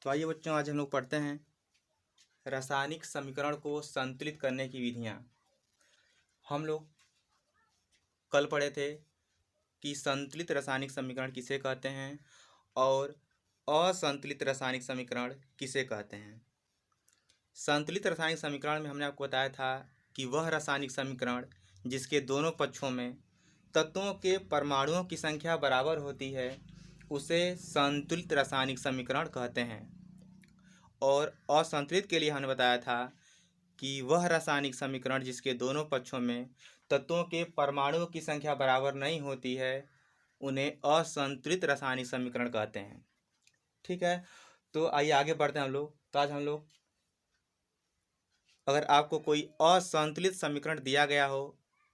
तो आइए बच्चों, आज हम लोग पढ़ते हैं रासायनिक समीकरण को संतुलित करने की विधियां। हम लोग कल पढ़े थे कि संतुलित रासायनिक समीकरण किसे कहते हैं और असंतुलित रासायनिक समीकरण किसे कहते हैं। संतुलित रासायनिक समीकरण में हमने आपको बताया था कि वह रासायनिक समीकरण जिसके दोनों पक्षों में तत्वों के परमाणुओं की संख्या बराबर होती है उसे संतुलित रासायनिक समीकरण कहते हैं। और असंतुलित के लिए हमने बताया था कि वह रासायनिक समीकरण जिसके दोनों पक्षों में तत्वों के परमाणुओं की संख्या बराबर नहीं होती है उन्हें असंतुलित रासायनिक समीकरण कहते हैं। ठीक है, तो आइए आगे बढ़ते हैं हम लोग। तो आज हम लोग, अगर आपको कोई असंतुलित समीकरण दिया गया हो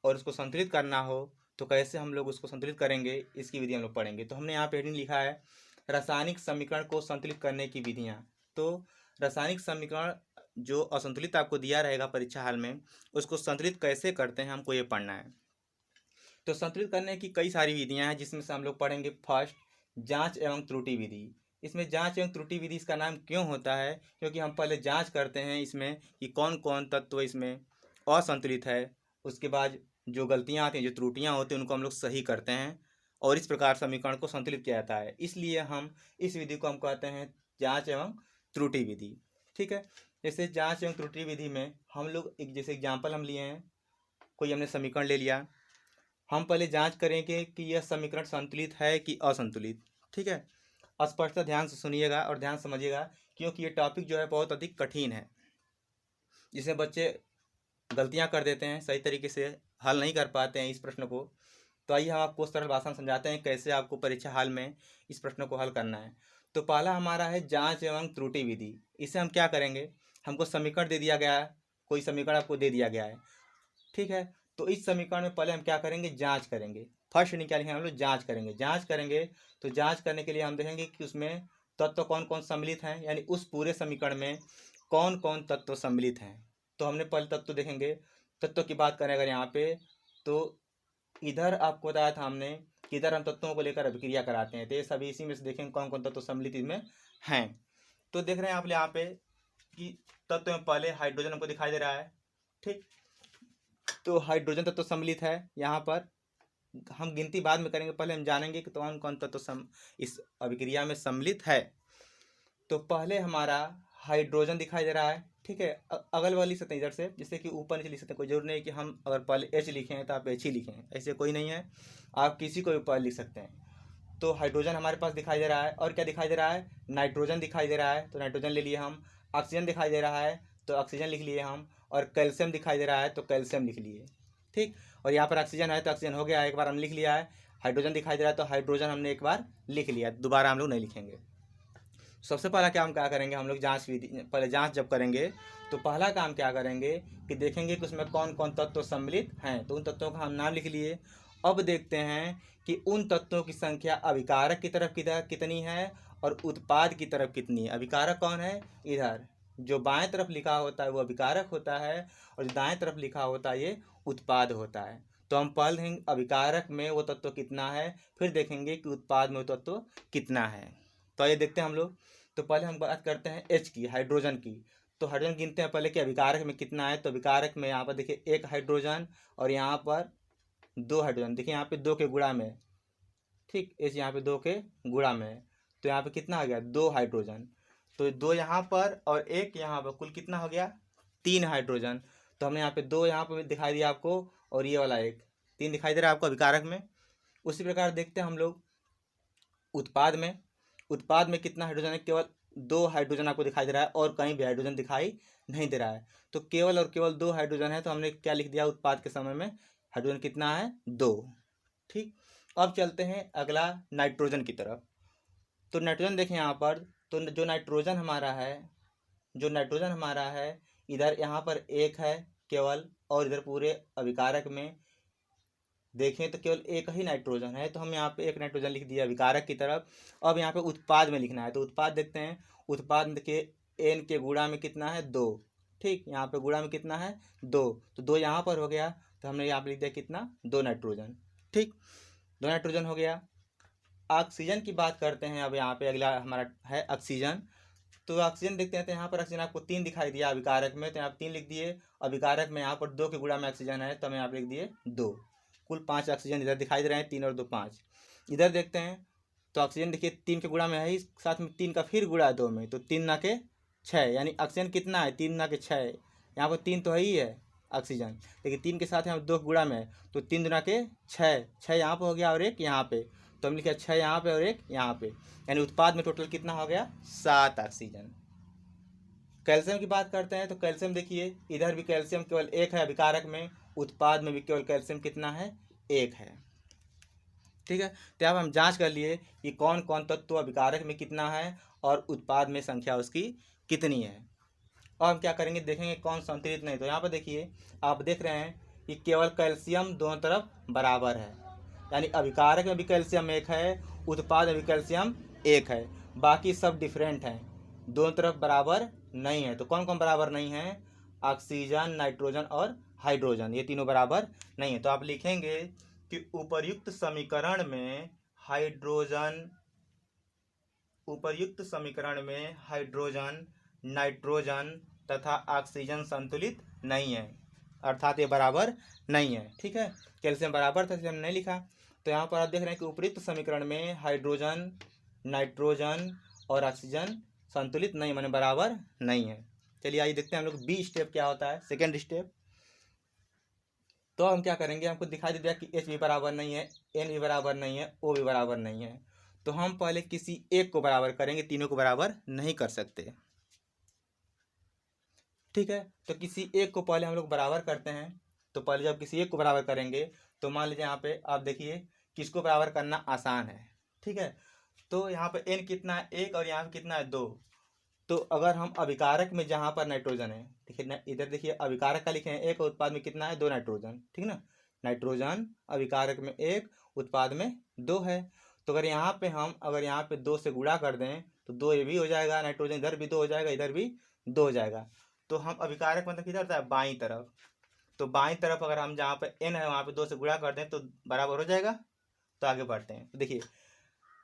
और उसको संतुलित करना हो तो कैसे हम लोग उसको संतुलित करेंगे, इसकी विधि हम लोग पढ़ेंगे। तो हमने यहाँ पे हेडिंग लिखा है रासायनिक समीकरण को संतुलित करने की विधियाँ। तो रासायनिक समीकरण जो असंतुलित आपको दिया रहेगा परीक्षा हाल में, उसको संतुलित कैसे करते हैं हमको ये पढ़ना है। तो संतुलित करने की कई सारी विधियाँ हैं, जिसमें से हम लोग पढ़ेंगे फर्स्ट जांच एवं त्रुटि विधि। इसमें जांच एवं त्रुटि विधि इसका नाम क्यों होता है, क्योंकि हम पहले जांच करते हैं इसमें कि कौन कौन तत्व इसमें असंतुलित है। उसके बाद जो गलतियाँ आती हैं, जो त्रुटियाँ होती हैं, उनको हम लोग सही करते हैं और इस प्रकार समीकरण को संतुलित किया जाता है। इसलिए हम इस विधि को हम कहते हैं जांच एवं त्रुटि विधि। ठीक है, जैसे जांच एवं त्रुटि विधि में हम लोग एक जैसे एग्जाम्पल हम लिए हैं, कोई हमने समीकरण ले लिया, हम पहले जांच करेंगे कि यह समीकरण संतुलित है कि असंतुलित। ठीक है, स्पष्टता ध्यान से सुनिएगा और ध्यान समझिएगा, क्योंकि ये टॉपिक जो है बहुत अधिक कठिन है, जिसमें बच्चे गलतियां कर देते हैं, सही तरीके से हल नहीं कर पाते हैं इस प्रश्न को। तो आइए हम आपको सरल भाषा में समझाते हैं कैसे आपको परीक्षा हाल में इस प्रश्न को हल करना है। तो पहला हमारा है जांच एवं त्रुटि विधि। इसे हम क्या करेंगे, हमको समीकरण दे दिया गया है, कोई समीकरण आपको दे दिया गया है। ठीक है, तो इस समीकरण में पहले हम क्या करेंगे, जांच करेंगे। फर्स्ट क्या लिखेंगे हम लोग, जांच करेंगे। जांच करेंगे तो जांच करने के लिए हम देखेंगे कि उसमें तत्व कौन कौन सम्मिलित हैं, यानी उस पूरे समीकरण में कौन कौन तत्व सम्मिलित हैं। तो हमने पहले तत्व देखेंगे। तत्व की बात करें अगर यहाँ पे, तो इधर आपको बताया था हमने कि इधर हम तत्वों को लेकर अभिक्रिया कराते हैं, तो ये सभी इसी में से देखेंगे कौन कौन तत्व सम्मिलित इसमें हैं। तो देख रहे हैं आप यहाँ पे कि तत्व में पहले हाइड्रोजन हमको दिखाई दे रहा है। ठीक, तो हाइड्रोजन तत्व सम्मिलित है। यहाँ पर हम गिनती बाद में करेंगे, पहले हम जानेंगे कि कौन कौन तत्व इस अभिक्रिया में सम्मिलित है। तो पहले हमारा हाइड्रोजन दिखाई दे रहा है। ठीक है, अगल वाली सतह इधर से, जैसे कि ऊपर नीचे लिख सकते हैं, कोई जरूरी नहीं कि हम अगर पहले एच लिखें तो आप एच ही लिखें, ऐसे कोई नहीं है, आप किसी को भी पहले लिख सकते हैं। तो हाइड्रोजन हमारे पास दिखाई दे रहा है, और क्या दिखाई दे रहा है, नाइट्रोजन दिखाई दे रहा है, तो नाइट्रोजन ले लिए हम। ऑक्सीजन दिखाई दे रहा है तो ऑक्सीजन लिख लिए हम, और कैल्शियम दिखाई दे रहा है तो कैल्शियम लिख लिए। ठीक, और यहाँ पर ऑक्सीजन है तो ऑक्सीजन हो गया, एक बार हम लिख लिया है। हाइड्रोजन दिखाई दे रहा है तो हाइड्रोजन हमने एक बार लिख लिया, दोबारा हम लोग नहीं लिखेंगे। सबसे पहला काम क्या करेंगे हम लोग, जांच विधि, पहले जांच जब करेंगे तो पहला काम क्या करेंगे कि देखेंगे कि उसमें कौन कौन तत्व सम्मिलित हैं, तो उन तत्वों का हम नाम लिख लिए। अब देखते हैं कि उन तत्वों की संख्या अभिकारक की तरफ कितनी है और उत्पाद की तरफ कितनी है। अभिकारक कौन है, इधर जो बाएं तरफ लिखा होता है वो अभिकारक होता है, और जो दाएं तरफ लिखा होता है ये उत्पाद होता है। तो हम पहले देखेंगे अभिकारक में वो तत्व कितना है, फिर देखेंगे कि उत्पाद में वो तत्व कितना है। तो ये देखते हैं हम लोग। तो पहले हम बात करते हैं एच की, हाइड्रोजन की। तो हाइड्रोजन गिनते हैं पहले कि अभिकारक में कितना है। तो अभिकारक में यहाँ पर देखिए एक हाइड्रोजन और यहाँ पर दो हाइड्रोजन, देखिए यहाँ पे दो के गुणा में। ठीक, एच यहाँ पे दो के गुणा में है, तो यहाँ पे कितना आ गया, दो हाइड्रोजन। तो दो यहाँ पर और एक यहाँ पर, कुल कितना हो गया, तीन हाइड्रोजन। तो हमने यहाँ पे दो यहाँ पर दिखाई दिया आपको, और ये वाला एक, तीन दिखाई दे रहा है आपको अभिकारक में। उसी प्रकार देखते हैं हम लोग उत्पाद में। उत्पाद में कितना हाइड्रोजन है, केवल दो हाइड्रोजन आपको दिखाई दे रहा है, और कहीं भी हाइड्रोजन दिखाई नहीं दे रहा है। तो केवल और केवल दो हाइड्रोजन है, तो हमने क्या लिख दिया, उत्पाद के समय में हाइड्रोजन कितना है, दो। ठीक, अब चलते हैं अगला नाइट्रोजन की तरफ। तो नाइट्रोजन देखें यहाँ पर, तो जो नाइट्रोजन हमारा है, जो नाइट्रोजन हमारा है, इधर यहाँ पर एक है केवल, और इधर पूरे अभिकारक में देखें तो केवल एक ही नाइट्रोजन है, तो हम यहाँ पे एक नाइट्रोजन लिख दिया विकारक की तरफ। अब यहाँ पे उत्पाद में लिखना है, तो उत्पाद देखते हैं। उत्पाद में देखिए एन के गुणा में कितना है, दो। ठीक, यहाँ पे गुणा में कितना है, दो, तो दो यहाँ पर हो गया, तो हमने यहाँ पे लिख दिया कितना, दो नाइट्रोजन। ठीक, दो नाइट्रोजन हो गया। ऑक्सीजन की बात करते हैं, अब यहाँ पे अगला हमारा है ऑक्सीजन। तो ऑक्सीजन देखते हैं, तो यहाँ पर ऑक्सीजन आपको 3 दिखाई दिया अभिकारक में, तो यहाँ पर 3 लिख दिए। अभिकारक में यहाँ पर 2 के गुणा में ऑक्सीजन है, तो हम यहाँ पर लिख दिए 2। कुल 5 ऑक्सीजन इधर दिखाई दे रहे हैं, 3 और 2 5। इधर देखते हैं तो ऑक्सीजन देखिए 3 के गुणा में है ही, साथ में 3 का फिर गुणा है 2 में, तो 3 ना के 6, यानी ऑक्सीजन कितना है 3 ना के 6। यहाँ पर 3 तो है ही है ऑक्सीजन, लेकिन 3 के साथ यहाँ 2 गुणा में है, तो 3 दुना के 6, 6 यहाँ पर हो गया और 1 यहाँ पे, तो हम लिखे 6 यहाँ पे और 1 यहाँ पे, यानी उत्पाद में टोटल कितना हो गया 7 ऑक्सीजन। कैल्शियम की बात करते हैं, तो कैल्शियम देखिए इधर भी कैल्शियम केवल 1 है अभिकारक में, उत्पाद में भी केवल कैल्शियम कितना है 1 है। ठीक है, तो अब हम जांच कर लिए कि कौन कौन तत्व अभिकारक में कितना है और उत्पाद में संख्या उसकी कितनी है। और हम क्या करेंगे, देखेंगे कौन संतुलित नहीं। तो यहाँ पर देखिए आप देख रहे हैं कि केवल कैल्शियम दोनों तरफ बराबर है, यानी अभिकारक में भी कैल्शियम 1 है, उत्पाद में भी कैल्शियम 1 है, बाकी सब डिफरेंट हैं, दोनों तरफ बराबर नहीं है। तो कौन कौन बराबर नहीं है, ऑक्सीजन, नाइट्रोजन और हाइड्रोजन, ये तीनों बराबर नहीं है। तो आप लिखेंगे कि उपर्युक्त समीकरण में हाइड्रोजन, नाइट्रोजन तथा ऑक्सीजन संतुलित नहीं है, अर्थात ये बराबर नहीं है। ठीक है, कैल्शियम बराबर था इसलिए हमने नहीं लिखा। तो यहाँ पर आप देख रहे हैं कि उपयुक्त समीकरण में हाइड्रोजन, नाइट्रोजन और ऑक्सीजन संतुलित नहीं, माने बराबर नहीं है। चलिए आइए देखते हैं हम लोग बी स्टेप क्या होता है, सेकेंड स्टेप। तो हम क्या करेंगे, हमको दिखाई दे दिया कि H भी बराबर नहीं है, N भी बराबर नहीं है, O भी बराबर नहीं है, तो हम पहले किसी एक को बराबर करेंगे, तीनों को बराबर नहीं कर सकते। ठीक है, तो किसी एक को पहले हम लोग बराबर करते हैं। तो पहले जब किसी एक को बराबर करेंगे तो मान लीजिए यहाँ पे आप देखिए किसको बराबर करना आसान है। ठीक है, तो यहाँ पे N कितना है 1 और यहाँ पे कितना है 2। तो अगर हम अभिकारक में जहाँ पर नाइट्रोजन है, देखिए इधर देखिए अभिकारक का लिखे हैं 1 और उत्पाद में कितना है 2 नाइट्रोजन, ठीक ना। नाइट्रोजन अभिकारक में 1, उत्पाद में 2 है। तो अगर यहाँ पे हम अगर यहाँ पे 2 से गुणा कर दें तो 2 ये भी हो जाएगा, नाइट्रोजन इधर भी 2 हो जाएगा, इधर भी 2 हो जाएगा। तो हम अभिकारक मतलब किधर था, बाईं तरफ। तो बाईं तरफ अगर हम जहाँ पे N है वहाँ पे 2 से गुणा कर दें तो बराबर हो जाएगा। तो आगे बढ़ते हैं, तो देखिए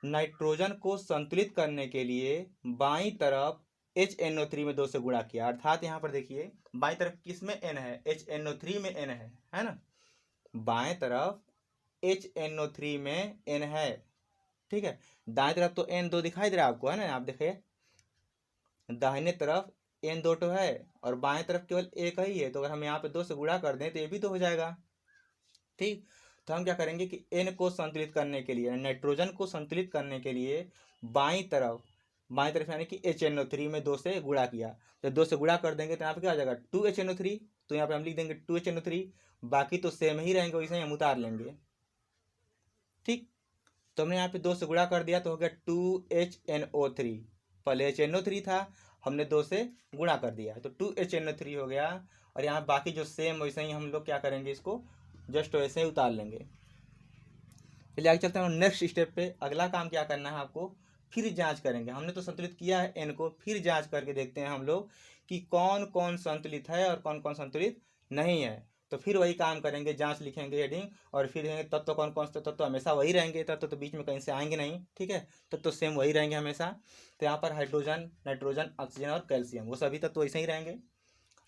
नाइट्रोजन को संतुलित करने के लिए बाईं तरफ HNO3 में 2 से गुणा किया, अर्थात यहाँ पर देखिए बाईं तरफ किस में N है, HNO3 में N है ना। बाएं तरफ HNO3 में N है, ठीक है। दाएं तरफ तो N2 दिखाई दे रहा है आपको, है ना। आप देखिए दाहिने तरफ N2 तो है और बाएं तरफ केवल 1 ही है, तो अगर हम यहाँ पे 2 से गुणा कर दें तो ये भी 2 हो जाएगा। ठीक, तो हम क्या करेंगे कि N को संतुलित करने के लिए, नाइट्रोजन को संतुलित करने के लिए बाईं तरफ यानी कि HNO3 में 2 से गुणा किया। तो 2 से गुणा कर देंगे तो यहाँ पे क्या हो जाएगा 2HNO3। तो यहाँ पे हम लिख देंगे 2HNO3, बाकी तो सेम ही रहेंगे, वैसे ही हम उतार लेंगे। ठीक, तो हमने यहाँ पे 2 से गुणा कर दिया तो हो गया 2HNO3। पहले HNO3 था, हमने 2 से गुणा कर दिया तो 2HNO3 हो गया। और यहाँ बाकी जो सेम वैसे ही हम लोग क्या करेंगे, इसको जस्ट वैसे ही उतार लेंगे। चलिए आगे चलते हैं नेक्स्ट स्टेप पे। अगला काम क्या करना है आपको, फिर जांच करेंगे। हमने तो संतुलित किया है N को, फिर जांच करके देखते हैं हम लोग कि कौन कौन संतुलित है और कौन कौन संतुलित नहीं है। तो फिर वही काम करेंगे, जांच लिखेंगे हेडिंग, और फिर देखेंगे तत्व कौन कौन से तत्व हमेशा वही रहेंगे, तत्व तो बीच में कहीं से आएंगे नहीं। ठीक है, तत्व सेम वही रहेंगे हमेशा। तो यहाँ पर हाइड्रोजन, नाइट्रोजन, ऑक्सीजन और कैल्शियम, वो सभी तत्व वैसे ही रहेंगे।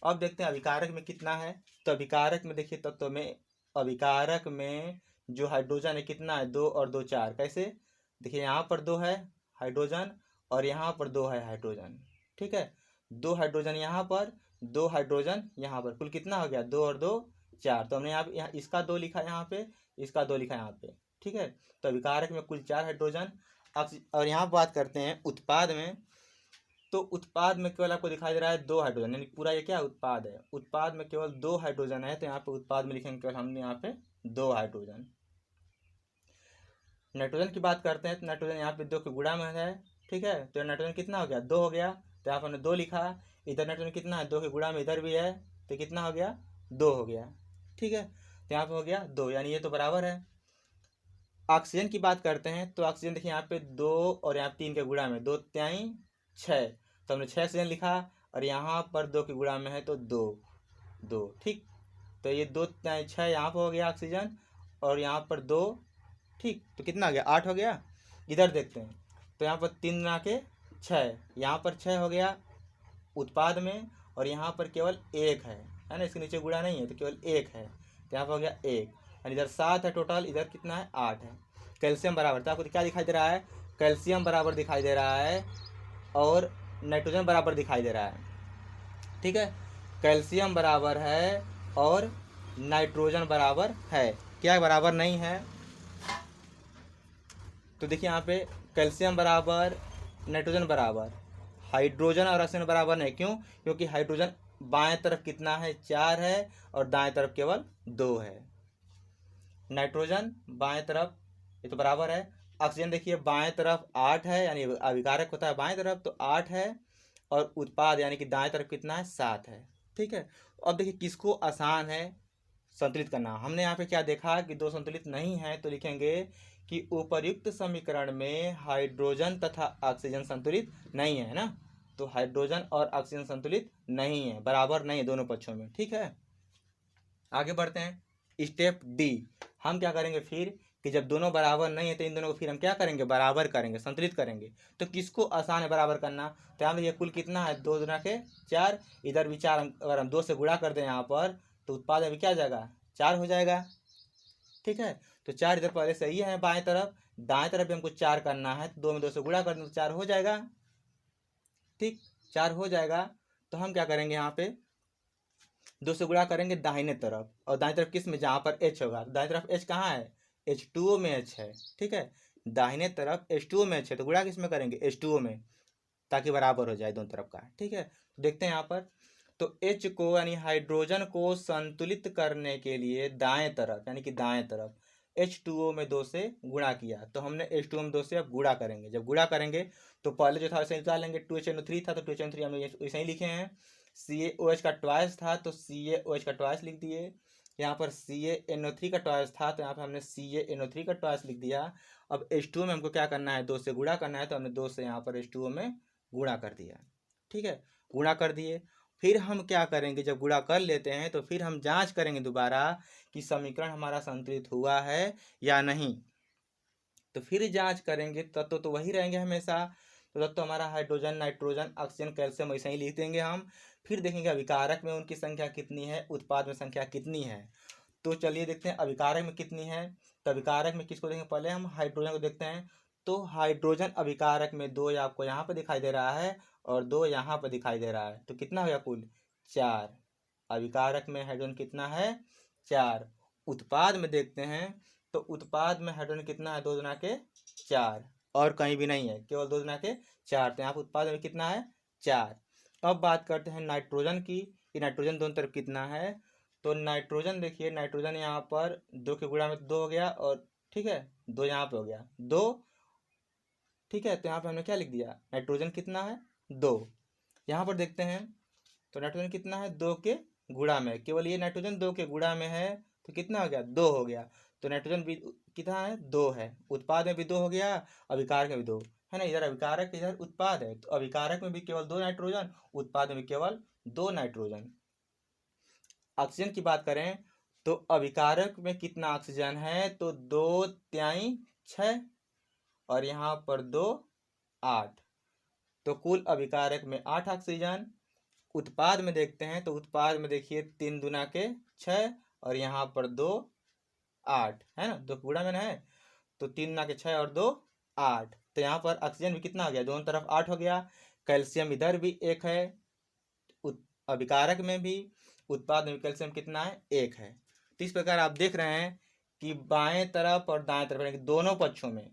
अब देखते हैं अभिकारक में कितना है। तो अभिकारक में देखिए तत्व में, अभिकारक में जो हाइड्रोजन है कितना है 2 और 2 4। कैसे, देखिए यहाँ पर 2 है हाइड्रोजन और यहाँ पर 2 है हाइड्रोजन। ठीक है, 2 हाइड्रोजन यहाँ पर, 2 हाइड्रोजन यहाँ पर, कुल कितना हो गया 2 और 2 4। तो हमने यहाँ इसका 2 लिखा यहाँ पे, इसका 2 लिखा यहाँ पे। ठीक है, तो अभिकारक में कुल 4 हाइड्रोजन। और यहाँ बात करते हैं उत्पाद में। तो उत्पाद में केवल आपको दिखाई दे रहा है 2 हाइड्रोजन, यानी पूरा ये क्या उत्पाद है, उत्पाद में केवल 2 हाइड्रोजन है। तो यहाँ पे उत्पाद में लिखेंगे केवल हमने यहाँ पे 2 हाइड्रोजन। नाइट्रोजन की बात करते हैं तो नाइट्रोजन यहाँ पे 2 के गुणा में है। ठीक है, तो नाइट्रोजन कितना हो गया 2 हो गया, तो यहाँ पर हमने 2 लिखा। इधर नाइट्रोजन कितना है 2 के गुणा में, इधर भी है, तो कितना हो गया 2 हो गया। ठीक है, तो यहाँ पे हो गया 2, यानी ये तो बराबर है। ऑक्सीजन की बात करते हैं तो ऑक्सीजन देखिए यहाँ पे 2 और यहाँ 3 के गुणा में, 2 3 6, तो हमने 6 ऑक्सीजन लिखा। और यहाँ पर 2 के गुणा में है तो 2। ठीक, तो ये 2 3 6 यहाँ पर हो गया ऑक्सीजन, और यहाँ पर 2। ठीक, तो कितना आ गया 8 हो गया। इधर देखते हैं तो यहाँ पर 3 गुना के 6, यहाँ पर 6 हो गया उत्पाद में, और यहाँ पर केवल 1 है ना, इसके नीचे गुणा नहीं है तो केवल 1 है, तो यहाँ पर हो गया 1, और इधर 7 है टोटल, इधर कितना है 8 है। कैल्शियम बराबर, तो आपको क्या दिखाई दे रहा है, कैल्शियम बराबर दिखाई दे रहा है और नाइट्रोजन बराबर दिखाई दे रहा है, ठीक है। कैल्शियम बराबर है और नाइट्रोजन बराबर है, क्या बराबर नहीं है, तो देखिए यहाँ पे कैल्शियम बराबर नाइट्रोजन बराबर, हाइड्रोजन और ऑक्सीजन बराबर नहीं, क्यों, क्योंकि हाइड्रोजन बाएं तरफ कितना है 4 है और दाएं तरफ केवल 2 है। नाइट्रोजन बाएं तरफ ये तो बराबर है, ऑक्सीजन देखिए बाएं तरफ 8 है, यानी अभिकारक होता है बाएं तरफ तो 8 है, और उत्पाद यानी कि दाएं तरफ कितना है 7 है, ठीक है। अब देखिए किसको आसान है संतुलित करना, हमने यहाँ पे क्या देखा कि दो संतुलित नहीं है, तो लिखेंगे कि उपर्युक्त समीकरण में हाइड्रोजन तथा ऑक्सीजन संतुलित नहीं है ना, तो हाइड्रोजन और ऑक्सीजन संतुलित नहीं है, बराबर नहीं है दोनों पक्षों में, ठीक है। आगे बढ़ते हैं स्टेप डी, हम क्या करेंगे फिर कि जब दोनों बराबर नहीं है तो इन दोनों को फिर हम क्या करेंगे, बराबर करेंगे, संतुलित करेंगे। तो किसको आसान है बराबर करना, तो यहाँ पे ये कुल कितना है 2 गुना के 4, इधर भी 4, अगर हम 2 से गुणा कर दें यहाँ पर तो उत्पाद अभी क्या जाएगा 4 हो जाएगा, ठीक है। तो 4 इधर पहले सही है बाएं तरफ, दाएं तरफ भी हमको 4 करना है, तो 2 में 2 से गुणा कर दें तो 4 हो जाएगा, ठीक 4 हो जाएगा। तो हम क्या करेंगे यहाँ पे 2 से गुणा करेंगे दाहिने तरफ, और दाहिने तरफ किस में, जहाँ पर H होगा, तो दाहिने तरफ H कहाँ है, H2O में H है, ठीक है, दाहिने तरफ H2O में H है, तो गुणा किस में करेंगे H2O में, ताकि बराबर हो जाए दोनों तरफ का, ठीक है। तो देखते हैं यहाँ पर, तो H को यानी हाइड्रोजन को संतुलित करने के लिए दाएं तरफ यानी कि दाएं तरफ H2O में 2 से गुणा किया, तो हमने H2O में 2 से अब गुणा करेंगे, जब गुणा करेंगे तो पहले जो था वैसे निकाल लेंगे, 2HNO3 था तो 2HNO3 हमने वैसे ही लिखे हैं, CaOH का ट्वाइस था तो CaOH का ट्वाइस लिख दिए, यहाँ पर CaNO3 का ट्वाइस था तो यहाँ पर हमने CaNO3 का ट्वाइस लिख दिया। अब H2O में हमको क्या करना है 2 से गुणा करना है, तो हमने 2 से यहाँ पर H2O में गुणा कर दिया, ठीक है, गुणा कर दिए। फिर हम क्या करेंगे, जब गुणा कर लेते हैं तो फिर हम जांच करेंगे दोबारा कि समीकरण हमारा संतुलित हुआ है या नहीं, तो फिर जांच करेंगे तत्व तो वही रहेंगे हमेशा, तो तत्व हमारा हाइड्रोजन नाइट्रोजन ऑक्सीजन कैल्शियम ऐसे ही लिख देंगे हम। फिर देखेंगे अभिकारक में उनकी संख्या कितनी है, उत्पाद में संख्या कितनी है, तो चलिए देखते हैं अभिकारक में कितनी है। तो अभिकारक में किसको देखेंगे, पहले हम हाइड्रोजन को देखते हैं, तो हाइड्रोजन अभिकारक में 2 आपको यहाँ पर दिखाई दे रहा है और 2 यहाँ पर दिखाई दे रहा है, तो कितना हो गया कुल 4, अभिकारक में हाइड्रोजन कितना है 4। उत्पाद में देखते हैं, तो उत्पाद में हाइड्रोजन कितना है 2 गुना के 4, और कहीं भी नहीं है, केवल 2 गुना के 4, तो यहाँ पर उत्पाद में कितना है 4। अब बात करते हैं नाइट्रोजन की, कि नाइट्रोजन दोनों तरफ कितना है, तो नाइट्रोजन देखिए, नाइट्रोजन यहाँ पर 2 के गुणा में 2 हो गया, और ठीक है 2 यहाँ पे हो गया 2, ठीक है, तो यहाँ पे हमने क्या लिख दिया नाइट्रोजन कितना है 2। यहाँ पर देखते हैं तो नाइट्रोजन कितना है 2 के गुणा में, केवल ये नाइट्रोजन 2 के गुणा में है, तो कितना हो गया 2 हो गया, तो नाइट्रोजन भी कितना है 2 है, उत्पाद में भी 2 हो गया, अभिकारक में भी 2 है ना, इधर अभिकारक इधर उत्पाद है, तो अभिकारक में भी केवल 2 नाइट्रोजन, उत्पाद में भी केवल 2 नाइट्रोजन। ऑक्सीजन की बात करें तो अभिकारक में कितना ऑक्सीजन है, तो 2 तिहाई 6 और यहाँ पर 2 8, तो कुल अभिकारक में 8 ऑक्सीजन। उत्पाद में देखते हैं, तो उत्पाद में देखिए 3 दुना के 6 और यहाँ पर 2 8 है ना, 2 गुणा में ना है, तो 3 दुना के 6 और 2 8, तो यहाँ पर ऑक्सीजन भी कितना हो गया दोनों तरफ 8 हो गया। कैल्शियम इधर भी 1 है, अभिकारक में भी, उत्पाद में कैल्शियम कितना है 1 है। तो इस प्रकार आप देख रहे हैं कि बाएं तरफ और दाएं तरफ यानी कि दोनों पक्षों में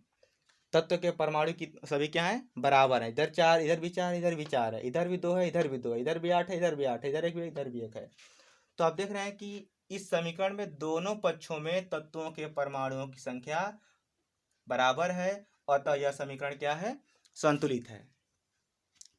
तत्व के परमाणु की सभी क्या है बराबर है, इधर 4 इधर भी 4 इधर भी 4 है, इधर भी 2 है इधर भी 2 है, इधर भी 8 है इधर भी 8 है, इधर 1 भी इधर भी 1 है। तो आप देख रहे हैं कि इस समीकरण में दोनों पक्षों में तत्वों के परमाणुओं की संख्या बराबर है, अतः यह समीकरण क्या है संतुलित है,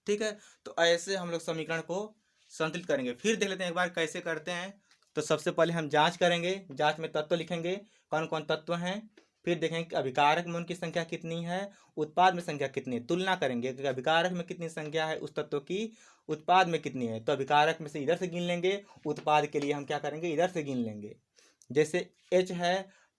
ठीक है। तो ऐसे हम लोग समीकरण को संतुलित करेंगे। फिर देख लेते हैं एक बार कैसे करते हैं। तो सबसे पहले हम जांच करेंगे, जांच में तत्व लिखेंगे कौन कौन तत्व हैं, फिर देखेंगे कि अभिकारक में उनकी संख्या कितनी है, उत्पाद में संख्या कितनी है, तुलना करेंगे कि अभिकारक में कितनी संख्या है उस तत्व की, उत्पाद में कितनी है, तो अभिकारक में से इधर से गिन लेंगे, उत्पाद के लिए हम क्या करेंगे इधर से गिन लेंगे। जैसे H है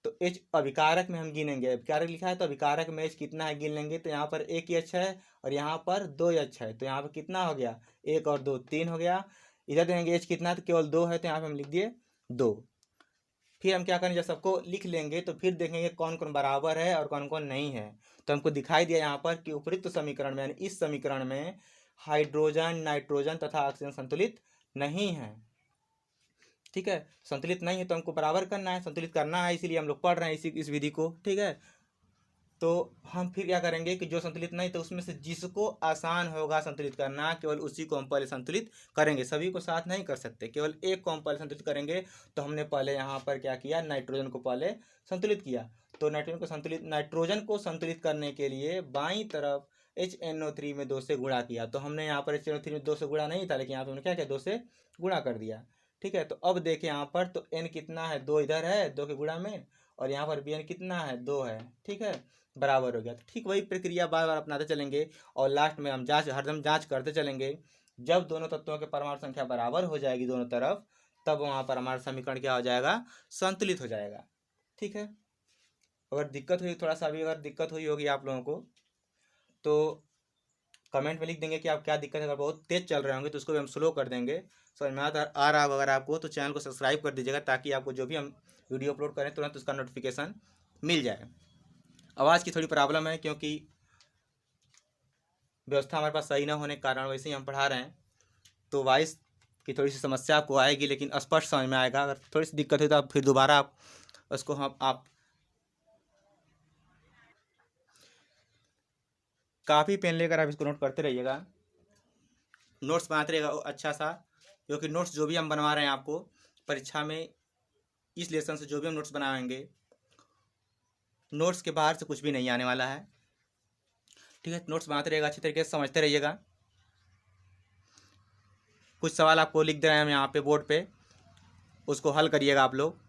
तो एच अभिकारक में हम गिनेंगे, अभिकारक लिखा है तो अभिकारक में एच कितना है गिन लेंगे। तो यहाँ पर एक एच है और यहाँ पर दो एच है, तो यहाँ पर कितना हो गया, एक और दो तीन हो गया। इधर देखेंगे एच कितना, तो केवल दो है, तो यहाँ पे हम लिख दिए दो। फिर हम क्या करेंगे, जब सबको लिख लेंगे तो फिर देखेंगे कौन कौन बराबर है और कौन कौन नहीं है। तो हमको दिखाई दिया यहाँ पर कि उपरोक्त समीकरण में, यानी इस समीकरण में हाइड्रोजन, नाइट्रोजन तथा ऑक्सीजन संतुलित नहीं है। ठीक है, संतुलित नहीं है तो हमको बराबर करना है, संतुलित करना है, इसीलिए हम लोग पढ़ रहे हैं इस विधि को। ठीक है, तो हम फिर क्या करेंगे कि जो संतुलित नहीं तो उसमें से जिसको आसान होगा संतुलित करना, केवल उसी को हम पहले संतुलित करेंगे, सभी को साथ नहीं कर सकते, केवल एक को हम पहले संतुलित करेंगे। तो हमने पहले यहाँ पर क्या किया, नाइट्रोजन को पहले संतुलित किया। तो नाइट्रोजन को संतुलित करने के लिए बाईं तरफ HNO3 में 2 से गुणा किया। तो हमने यहाँ पर HNO3 में 2 से गुणा नहीं था, लेकिन यहाँ पर हमने क्या किया, 2 से गुणा कर दिया। ठीक है, तो अब देखिए यहाँ पर तो N कितना है, 2 इधर है 2 के गुणा में, और यहाँ पर Bn कितना है, 2 है। ठीक है, बराबर हो गया। तो ठीक वही प्रक्रिया बार बार अपनाते चलेंगे और लास्ट में हम हरदम जांच करते चलेंगे। जब दोनों तत्वों के परमाणु संख्या बराबर हो जाएगी दोनों तरफ, तब वहाँ पर हमारा समीकरण क्या हो जाएगा, संतुलित हो जाएगा। ठीक है, अगर दिक्कत हुई थोड़ा सा, अभी अगर दिक्कत हुई होगी आप लोगों को तो कमेंट में लिख देंगे कि आप क्या दिक्कत है। अगर बहुत तेज चल रहे होंगे तो उसको भी हम स्लो कर देंगे। समझ में आ रहा होगा अगर आपको, तो चैनल को सब्सक्राइब कर दीजिएगा ताकि आपको जो भी हम वीडियो अपलोड करें तुरंत उसका नोटिफिकेशन मिल जाए। आवाज़ की थोड़ी प्रॉब्लम है क्योंकि व्यवस्था हमारे पास सही ना होने के कारण, वैसे ही हम पढ़ा रहे हैं, तो वॉइस की थोड़ी सी समस्या आपको आएगी, लेकिन स्पष्ट समझ में आएगा। अगर थोड़ी सी दिक्कत हुई तो आप फिर दोबारा उसको आप काफ़ी पेन लेकर आप इसको नोट करते रहिएगा, नोट्स बनाते रहिएगा अच्छा सा, क्योंकि नोट्स जो भी हम बनवा रहे हैं आपको परीक्षा में, इस लेसन से जो भी हम नोट्स बनाएंगे, नोट्स के बाहर से कुछ भी नहीं आने वाला है। ठीक है, नोट्स बनाते रहिएगा, अच्छी तरीके से समझते रहिएगा। कुछ सवाल आपको लिख दे रहे हैं हम यहाँ पे बोर्ड पे, उसको हल करिएगा आप लोग।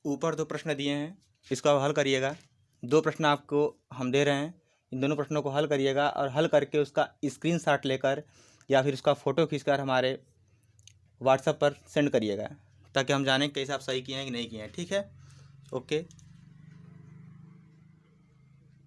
ऊपर 2 प्रश्न दिए हैं, इसको आप हल करिएगा। 2 प्रश्न आपको हम दे रहे हैं, इन दोनों प्रश्नों को हल करिएगा और हल करके उसका स्क्रीनशॉट लेकर या फिर उसका फ़ोटो खींचकर हमारे व्हाट्सएप पर सेंड करिएगा, ताकि हम जानें कैसे आप सही किए हैं कि नहीं किए हैं। ठीक है, ओके।